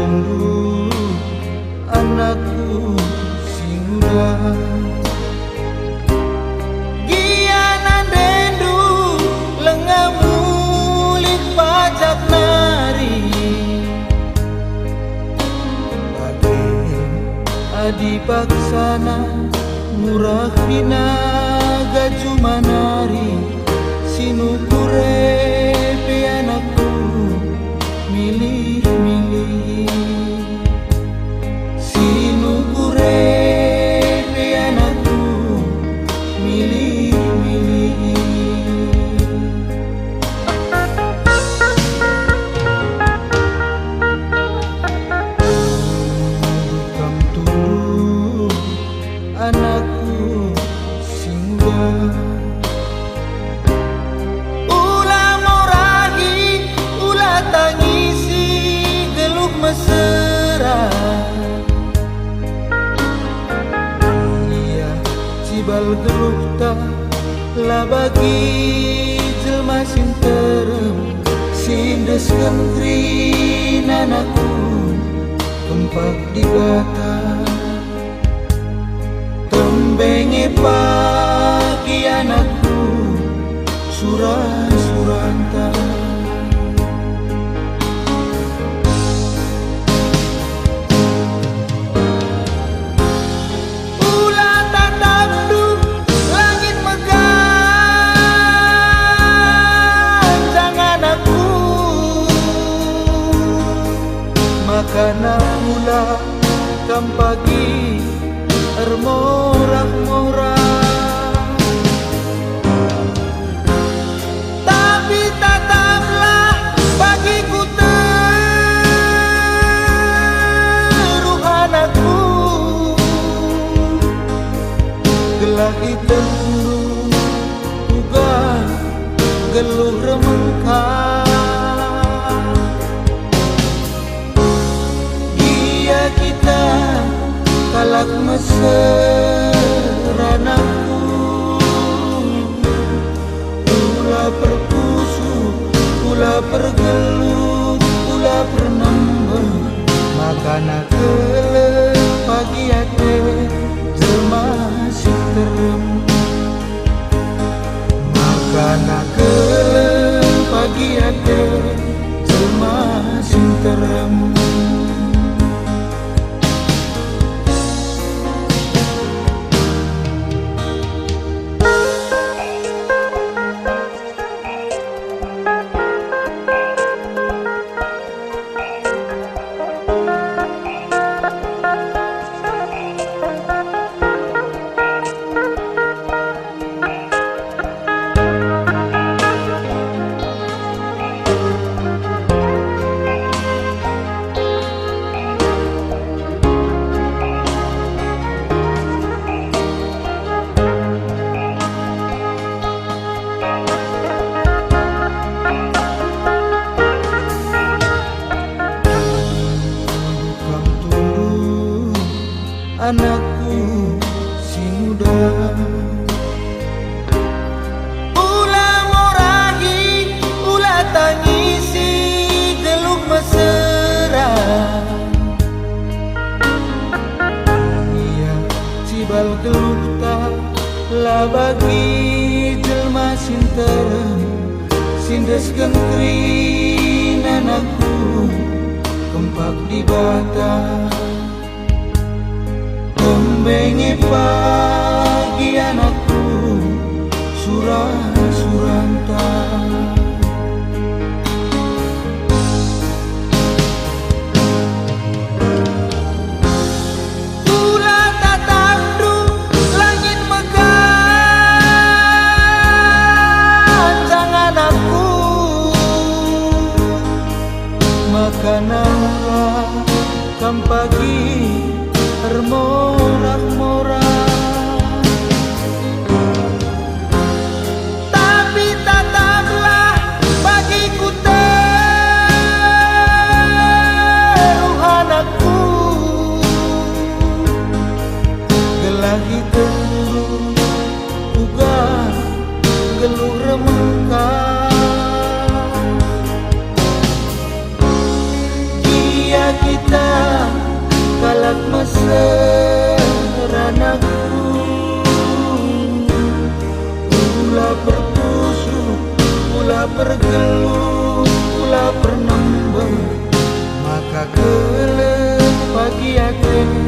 tunggu anakku si muda. Gianan dendu lengamu lik pajak nari. Bagai adi paksana murah dina gaju manari. Sinukure pe anakku milih-milih. Sinukure pe anakku milih-milih. Kam tunggu anakku si muda. Mesra iya cibal geluh ta lah bagi jelma sinterem sindes kentri nanaku tempat di bata tembenge pagi anakku surah-suranta. Karena mula kam pagi ermorah-morah, tapi tetaplah bagiku teruh anakku. Gelah hitam juga geluh remengkang. Kita kalak meseranakku pula perkusu pula pergelut pula pernembel makana ke pagi ate jelma sinterem makana ke pagi ate jelma sinterem. Anakku si muda ulah morahi ulah tangisi geluh mesra. Iya cibal geluh tak lah bagi jelma sinterem sindes gentri anakku kempak di bata tembenge pagi anakku surah-suranta. Ulah tatandu langit megan jangan aku makananlah kam pagi termorak-morak, tapi tetaplah bagiku teruh anakku. Gelagi teruh bukan geluh remengkang. kita kalak maseranaku Ula pertusuk, ula pergeluh, ula pernembang Maka kelep pagi ate